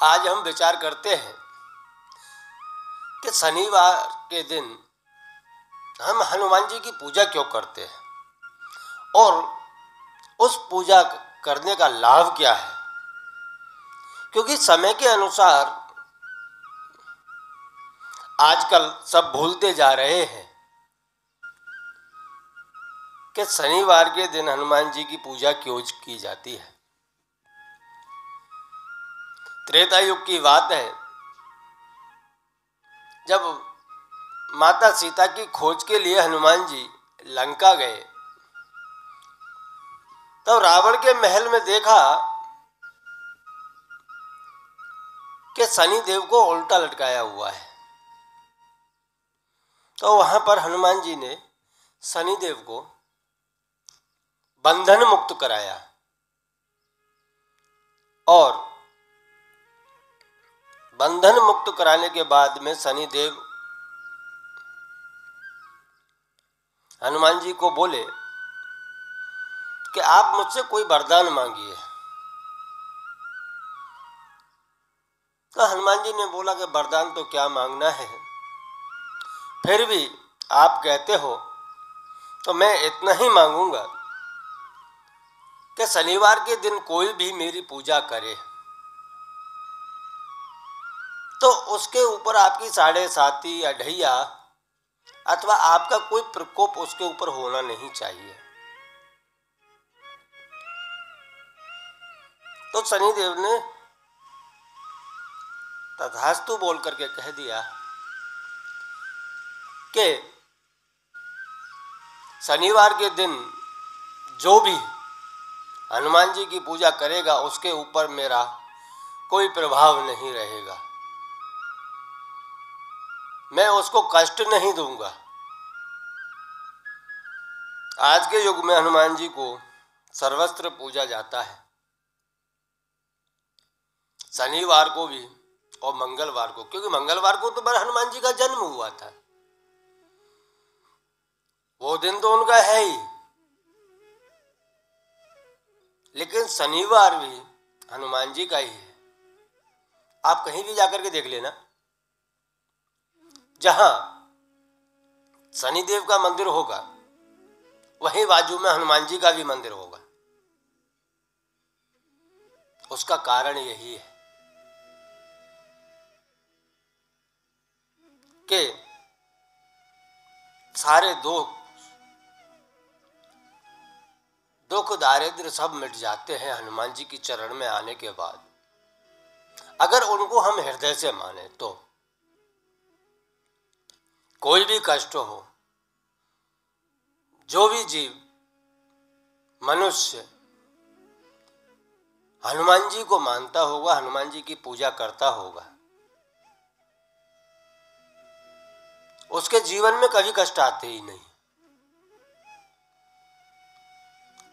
आज हम विचार करते हैं कि शनिवार के दिन हम हनुमान जी की पूजा क्यों करते हैं और उस पूजा करने का लाभ क्या है। क्योंकि समय के अनुसार आजकल सब भूलते जा रहे हैं कि शनिवार के दिन हनुमान जी की पूजा क्यों की जाती है। त्रेता युग की बात है, जब माता सीता की खोज के लिए हनुमान जी लंका गए तब रावण के महल में देखा कि शनिदेव को उल्टा लटकाया हुआ है। तो वहां पर हनुमान जी ने शनिदेव को बंधन मुक्त कराया और बंधन मुक्त कराने के बाद में शनिदेव हनुमान जी को बोले कि आप मुझसे कोई वरदान मांगिए। तो हनुमान जी ने बोला कि वरदान तो क्या मांगना है, फिर भी आप कहते हो तो मैं इतना ही मांगूंगा कि शनिवार के दिन कोई भी मेरी पूजा करे तो उसके ऊपर आपकी साढ़े साती या ढैया अथवा आपका कोई प्रकोप उसके ऊपर होना नहीं चाहिए। तो शनिदेव ने तथास्तु बोल करके कह दिया कि शनिवार के दिन जो भी हनुमान जी की पूजा करेगा उसके ऊपर मेरा कोई प्रभाव नहीं रहेगा, मैं उसको कष्ट नहीं दूंगा। आज के युग में हनुमान जी को सर्वत्र पूजा जाता है, शनिवार को भी और मंगलवार को, क्योंकि मंगलवार को तो बड़ा हनुमान जी का जन्म हुआ था, वो दिन तो उनका है ही। लेकिन शनिवार भी हनुमान जी का ही है। आप कहीं भी जाकर के देख लेना, जहां शनिदेव का मंदिर होगा वहीं बाजू में हनुमान जी का भी मंदिर होगा। उसका कारण यही है कि सारे दुख दारिद्र सब मिट जाते हैं हनुमान जी की चरण में आने के बाद, अगर उनको हम हृदय से माने तो। कोई भी कष्ट हो, जो भी जीव मनुष्य हनुमान जी को मानता होगा, हनुमान जी की पूजा करता होगा, उसके जीवन में कभी कष्ट आते ही नहीं।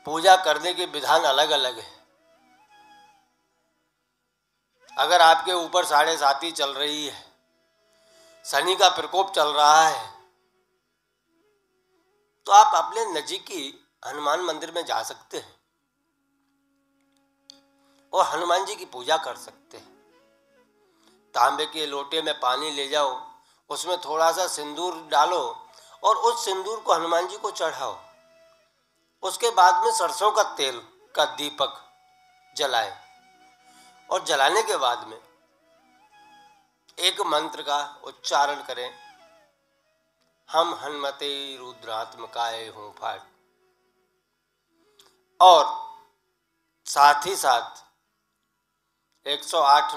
पूजा करने के विधान अलग अलग है। अगर आपके ऊपर साढ़े साती चल रही है, शनि का प्रकोप चल रहा है, तो आप अपने नजीकी हनुमान मंदिर में जा सकते हैं और हनुमान जी की पूजा कर सकते हैं। तांबे के लोटे में पानी ले जाओ, उसमें थोड़ा सा सिंदूर डालो और उस सिंदूर को हनुमान जी को चढ़ाओ। उसके बाद में सरसों का तेल का दीपक जलाएं और जलाने के बाद में एक मंत्र का उच्चारण करें, हम हनुमते रुद्रात्मकाय हूं फाट, और साथ ही साथ 108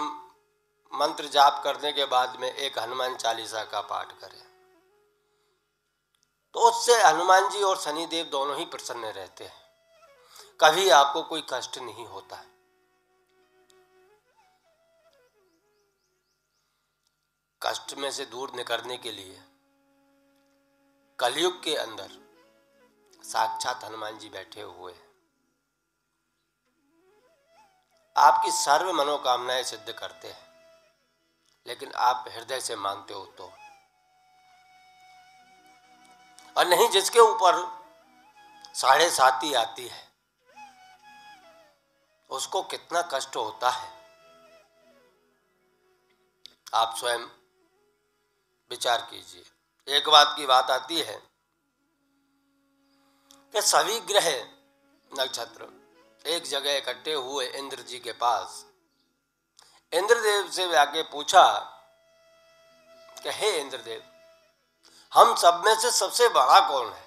मंत्र जाप करने के बाद में एक हनुमान चालीसा का पाठ करें। तो उससे हनुमान जी और शनिदेव दोनों ही प्रसन्न रहते हैं, कभी आपको कोई कष्ट नहीं होता। कष्ट में से दूर निकलने के लिए कलयुग के अंदर साक्षात हनुमान जी बैठे हुए हैं। आपकी सर्व मनोकामनाएं सिद्ध करते हैं, लेकिन आप हृदय से मांगते हो तो। और नहीं, जिसके ऊपर साढ़े साती आती है उसको कितना कष्ट होता है आप स्वयं विचार कीजिए। एक बात की बात आती है कि सभी ग्रह नक्षत्र एक जगह इकट्ठे हुए इंद्र जी के पास। इंद्रदेव से जाके पूछा कि हे इंद्रदेव, हम सब में से सबसे बड़ा कौन है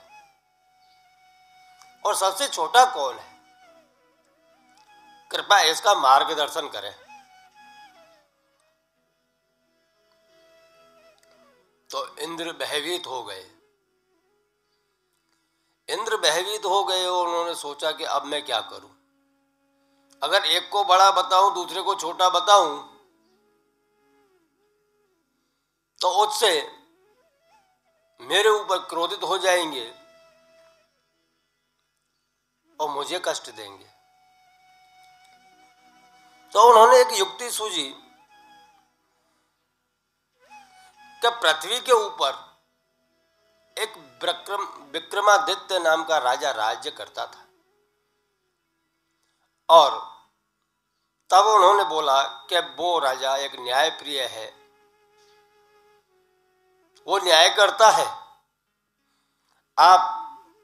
और सबसे छोटा कौन है? कृपया इसका मार्गदर्शन करें। तो इंद्र भयभीत हो गए। इंद्र भयभीत हो गए और उन्होंने सोचा कि अब मैं क्या करूं। अगर एक को बड़ा बताऊं, दूसरे को छोटा बताऊं, तो उससे मेरे ऊपर क्रोधित हो जाएंगे और मुझे कष्ट देंगे। तो उन्होंने एक युक्ति सूझी कि पृथ्वी के ऊपर एक विक्रमादित्य नाम का राजा राज्य करता था। और तब उन्होंने बोला कि वो राजा एक न्यायप्रिय है, वो न्याय करता है। आप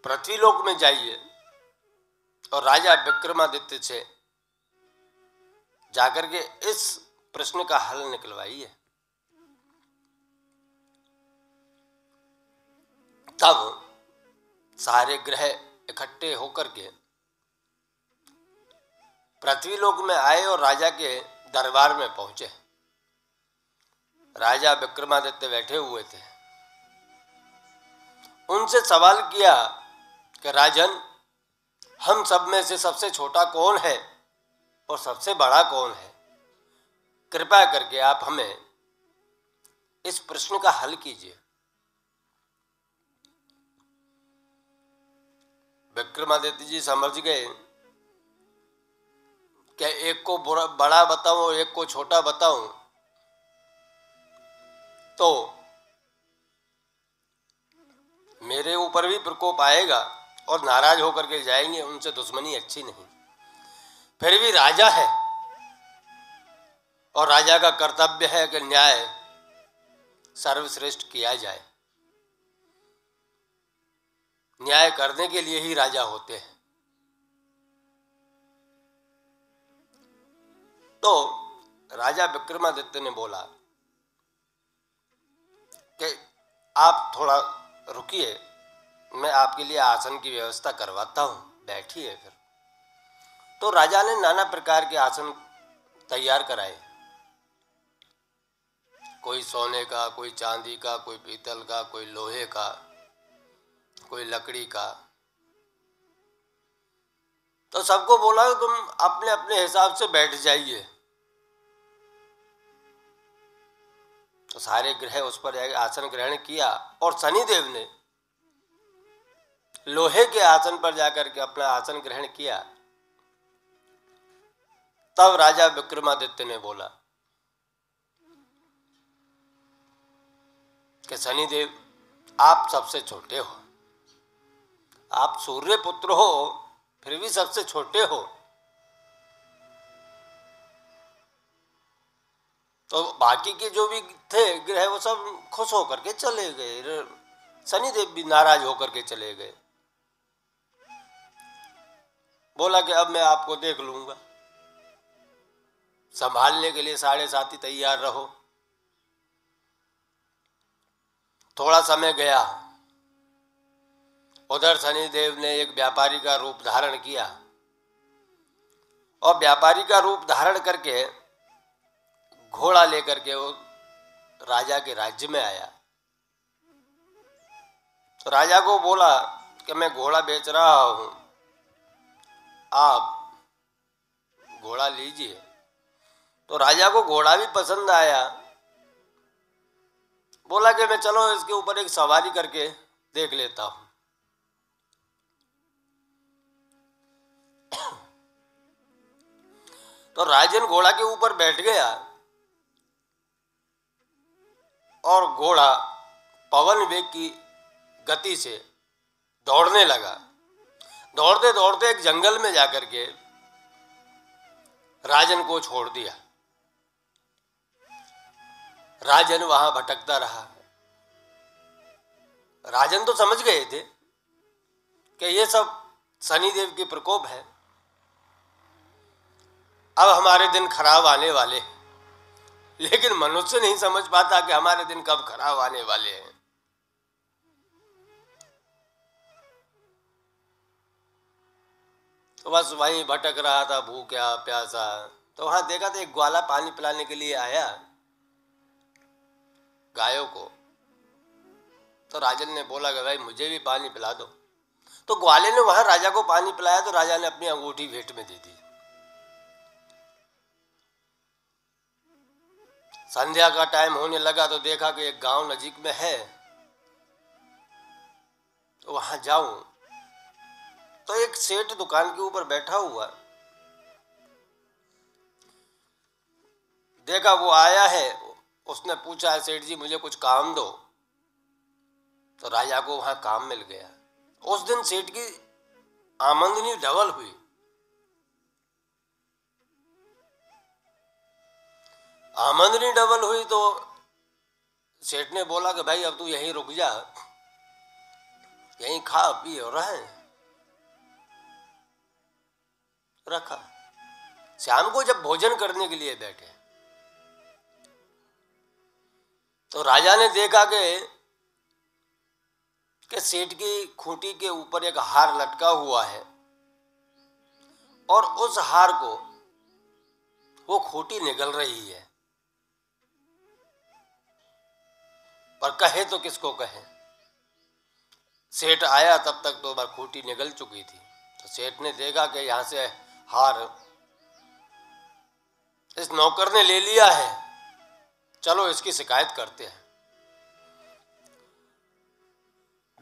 पृथ्वीलोक में जाइए और राजा विक्रमादित्य से जाकर के इस प्रश्न का हल निकलवाइए। तब सारे ग्रह इकट्ठे होकर के पृथ्वीलोक में आए और राजा के दरबार में पहुंचे। राजा विक्रमादित्य बैठे हुए थे। उनसे सवाल किया कि राजन, हम सब में से सबसे छोटा कौन है और सबसे बड़ा कौन है? कृपया करके आप हमें इस प्रश्न का हल कीजिए। विक्रमादित्य जी समझ गए कि एक को बड़ा बताऊं और एक को छोटा बताऊं तो मेरे ऊपर भी प्रकोप आएगा और नाराज होकर के जाएंगे। उनसे दुश्मनी अच्छी नहीं। फिर भी राजा है और राजा का कर्तव्य है कि न्याय सर्वश्रेष्ठ किया जाए। न्याय करने के लिए ही राजा होते हैं। तो राजा विक्रमादित्य ने बोला कि आप थोड़ा रुकिए, मैं आपके लिए आसन की व्यवस्था करवाता हूं, बैठिए। फिर तो राजा ने नाना प्रकार के आसन तैयार कराए। कोई सोने का, कोई चांदी का, कोई पीतल का, कोई लोहे का, कोई लकड़ी का। तो सबको बोला कि तुम अपने अपने हिसाब से बैठ जाइए। तो सारे ग्रह उस पर आसन ग्रहण किया और शनिदेव ने लोहे के आसन पर जाकर के अपना आसन ग्रहण किया। तब राजा विक्रमादित्य ने बोला कि शनिदेव, आप सबसे छोटे हो, आप सूर्य पुत्र हो, फिर भी सबसे छोटे हो। तो बाकी के जो भी थे ग्रह वो सब खुश होकर के चले गए। शनिदेव भी नाराज होकर के चले गए। बोला कि अब मैं आपको देख लूंगा, संभालने के लिए साढ़े साथी तैयार रहो। थोड़ा समय गया। उधर शनिदेव ने एक व्यापारी का रूप धारण किया और व्यापारी का रूप धारण करके घोड़ा लेकर के वो राजा के राज्य में आया। तो राजा को बोला कि मैं घोड़ा बेच रहा हूं, आप घोड़ा लीजिए। तो राजा को घोड़ा भी पसंद आया। बोला कि मैं चलो इसके ऊपर एक सवारी करके देख लेता हूं। तो राजन घोड़ा के ऊपर बैठ गया और घोड़ा पवन वेग की गति से दौड़ने लगा। दौड़ते दौड़ते एक जंगल में जाकर के राजन को छोड़ दिया। राजन वहां भटकता रहा। राजन तो समझ गए थे कि ये सब शनिदेव के प्रकोप है, अब हमारे दिन खराब आने वाले हैं। लेकिन मनुष्य नहीं समझ पाता कि हमारे दिन कब खराब आने वाले हैं। तो बस वहीं भटक रहा था, भूखा प्यासा। तो वहां देखा तो एक ग्वाला पानी पिलाने के लिए आया गायों को। तो राजन ने बोला कि भाई मुझे भी पानी पिला दो। तो ग्वाले ने वहां राजा को पानी पिलाया तो राजा ने अपनी अंगूठी भेंट में दे दी। संध्या का टाइम होने लगा तो देखा कि एक गांव नजीक में है, तो वहां जाऊं तो एक सेठ दुकान के ऊपर बैठा हुआ देखा। वो आया है, उसने पूछा है सेठ जी मुझे कुछ काम दो। तो राजा को वहां काम मिल गया। उस दिन सेठ की आमदनी डबल हुई। आमदनी डबल हुई तो सेठ ने बोला कि भाई अब तू यहीं रुक जा, यहीं खा पी और रहे। रखा। शाम को जब भोजन करने के लिए बैठे तो राजा ने देखा कि सेठ की खूंटी के ऊपर एक हार लटका हुआ है और उस हार को वो खूंटी निगल रही है। पर कहे तो किसको कहे। सेठ आया तब तक तो बार खूंटी निगल चुकी थी। तो सेठ ने देखा कि यहां से हार इस नौकर ने ले लिया है, चलो इसकी शिकायत करते हैं।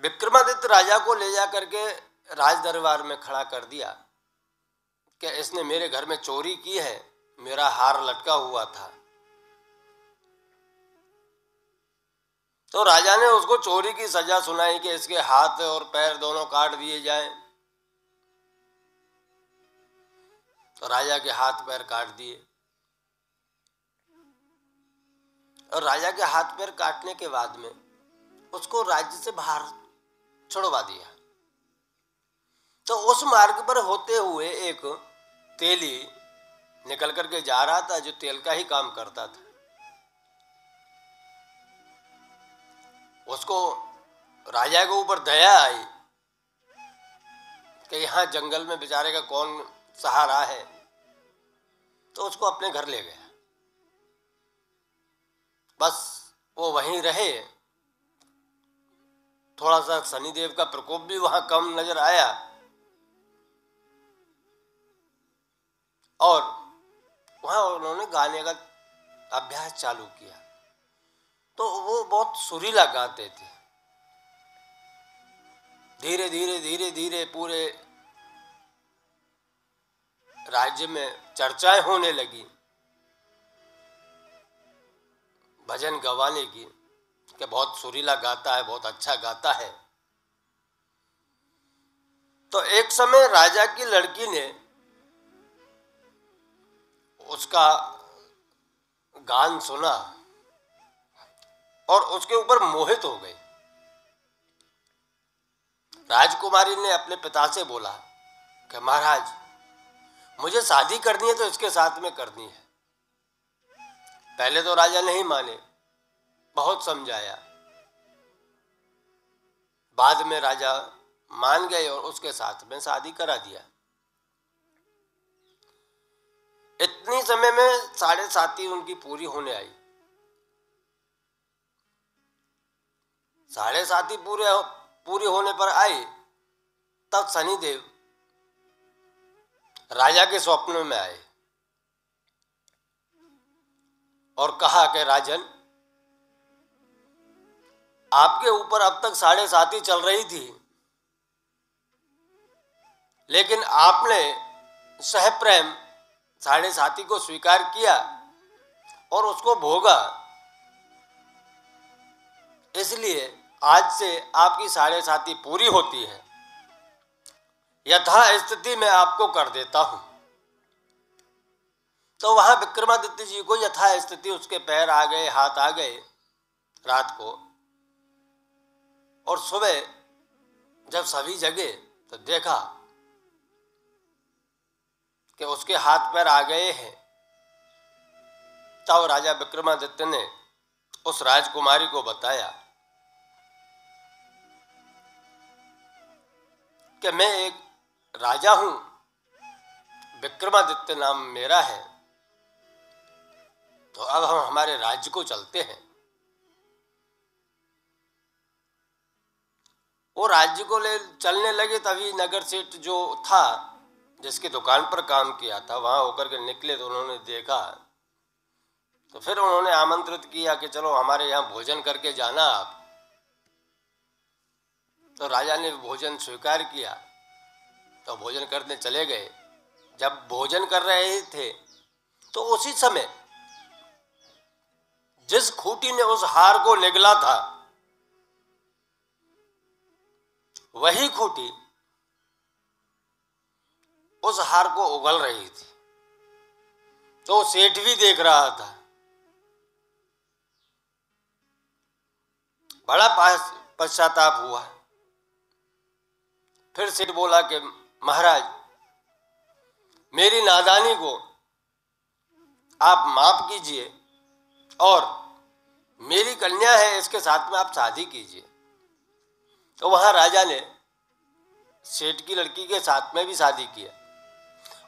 विक्रमादित्य राजा को ले जा करके राज दरबार में खड़ा कर दिया कि इसने मेरे घर में चोरी की है, मेरा हार लटका हुआ था। तो राजा ने उसको चोरी की सजा सुनाई कि इसके हाथ और पैर दोनों काट दिए जाएं। तो राजा के हाथ पैर काट दिए और राजा के हाथ पैर काटने के बाद में उसको राज्य से बाहर छुड़वा दिया। तो उस मार्ग पर होते हुए एक तेली निकल करके जा रहा था जो तेल का ही काम करता था। उसको राजा के ऊपर दया आई कि यहाँ जंगल में बेचारे का कौन सहारा है, तो उसको अपने घर ले गया। बस वो वहीं रहे। थोड़ा सा शनिदेव का प्रकोप भी वहां कम नजर आया और वहां उन्होंने गाने का अभ्यास चालू किया। तो वो बहुत सुरीला गाते थे। धीरे धीरे धीरे धीरे पूरे राज्य में चर्चाएं होने लगी भजन गवाने की कि बहुत सुरीला गाता है, बहुत अच्छा गाता है। तो एक समय राजा की लड़की ने उसका गान सुना और उसके ऊपर मोहित हो गई। राजकुमारी ने अपने पिता से बोला कि महाराज मुझे शादी करनी है तो इसके साथ में करनी है। पहले तो राजा नहीं माने, बहुत समझाया। बाद में राजा मान गए और उसके साथ में शादी करा दिया। इतनी समय में 7.5 उनकी पूरी होने आई। 7.5 पूरे होने पर आई तब शनिदेव राजा के स्वप्न में आए और कहा कि राजन आपके ऊपर अब तक 7.5 चल रही थी, लेकिन आपने सहप्रेम 7.5 को स्वीकार किया और उसको भोगा। इसलिए आज से आपकी 7.5 पूरी होती है। यथा स्थिति में आपको कर देता हूं। तो वहां विक्रमादित्य जी को यथा स्थिति उसके पैर आ गए, हाथ आ गए रात को, और सुबह जब सभी जगे तो देखा कि उसके हाथ पैर आ गए हैं। तब राजा विक्रमादित्य ने उस राजकुमारी को बताया कि मैं एक राजा हूं, विक्रमादित्य नाम मेरा है, तो अब हम हमारे राज्य को चलते हैं। वो राज्य को ले चलने लगे, तभी नगर सेठ जो था, जिसकी दुकान पर काम किया था, वहां होकर के निकले तो उन्होंने देखा, तो फिर उन्होंने आमंत्रित किया कि चलो हमारे यहाँ भोजन करके जाना आप। तो राजा ने भोजन स्वीकार किया, तो भोजन करने चले गए। जब भोजन कर रहे थे तो उसी समय जिस खूंटी ने उस हार को निगला था, वही खूंटी उस हार को उगल रही थी। तो सेठ भी देख रहा था। बड़ा पश्चाताप हुआ। फिर सेठ बोला कि महाराज, मेरी नादानी को आप माफ कीजिए और मेरी कन्या है, इसके साथ में आप शादी कीजिए। तो वहां राजा ने सेठ की लड़की के साथ में भी शादी किया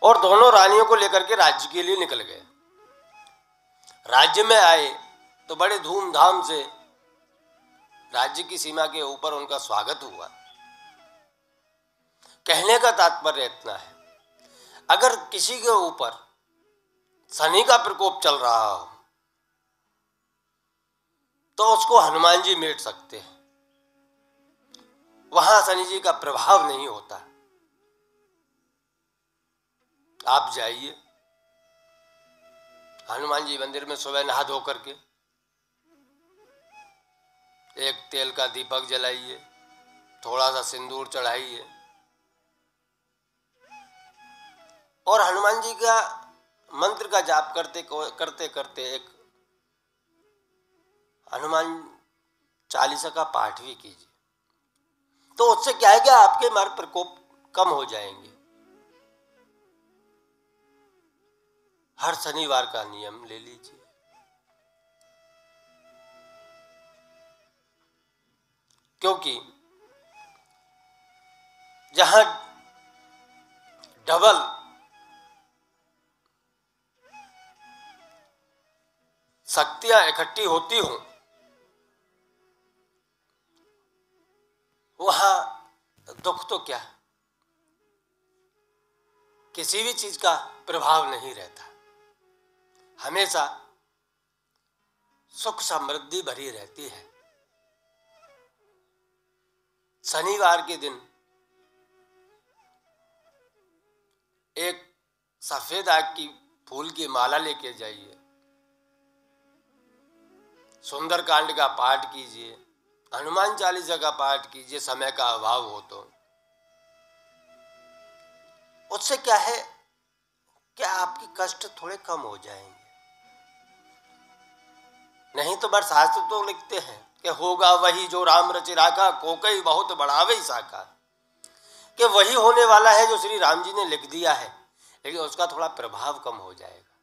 और दोनों रानियों को लेकर के राज्य के लिए निकल गए। राज्य में आए तो बड़े धूमधाम से राज्य की सीमा के ऊपर उनका स्वागत हुआ। कहने का तात्पर्य इतना है, अगर किसी के ऊपर शनि का प्रकोप चल रहा हो तो उसको हनुमान जी मेट सकते हैं। वहां शनि जी का प्रभाव नहीं होता। आप जाइए हनुमान जी मंदिर में, सुबह नहा धो करके एक तेल का दीपक जलाइए, थोड़ा सा सिंदूर चढ़ाइए और हनुमान जी का मंत्र का जाप करते करते करते एक हनुमान चालीसा का पाठ भी कीजिए। तो उससे क्या है कि आपके मार्ग प्रकोप कम हो जाएंगे। हर शनिवार का नियम ले लीजिए। क्योंकि जहां डबल शक्तियां इकट्ठी होती हों, वहां दुख तो क्या, किसी भी चीज का प्रभाव नहीं रहता। हमेशा सुख समृद्धि भरी रहती है। शनिवार के दिन एक सफेद आग की फूल की माला लेके जाइए, सुंदरकांड का पाठ कीजिए, हनुमान चालीसा का पाठ कीजिए, समय का अभाव हो तो। उससे क्या है कि आपके कष्ट थोड़े कम हो जाएंगे। नहीं तो बस शास्त्र तो लिखते हैं कि होगा वही जो राम रचि राखा, कोकई बहुत बढ़ावे साका, कि वही होने वाला है जो श्री राम जी ने लिख दिया है, लेकिन उसका थोड़ा प्रभाव कम हो जाएगा।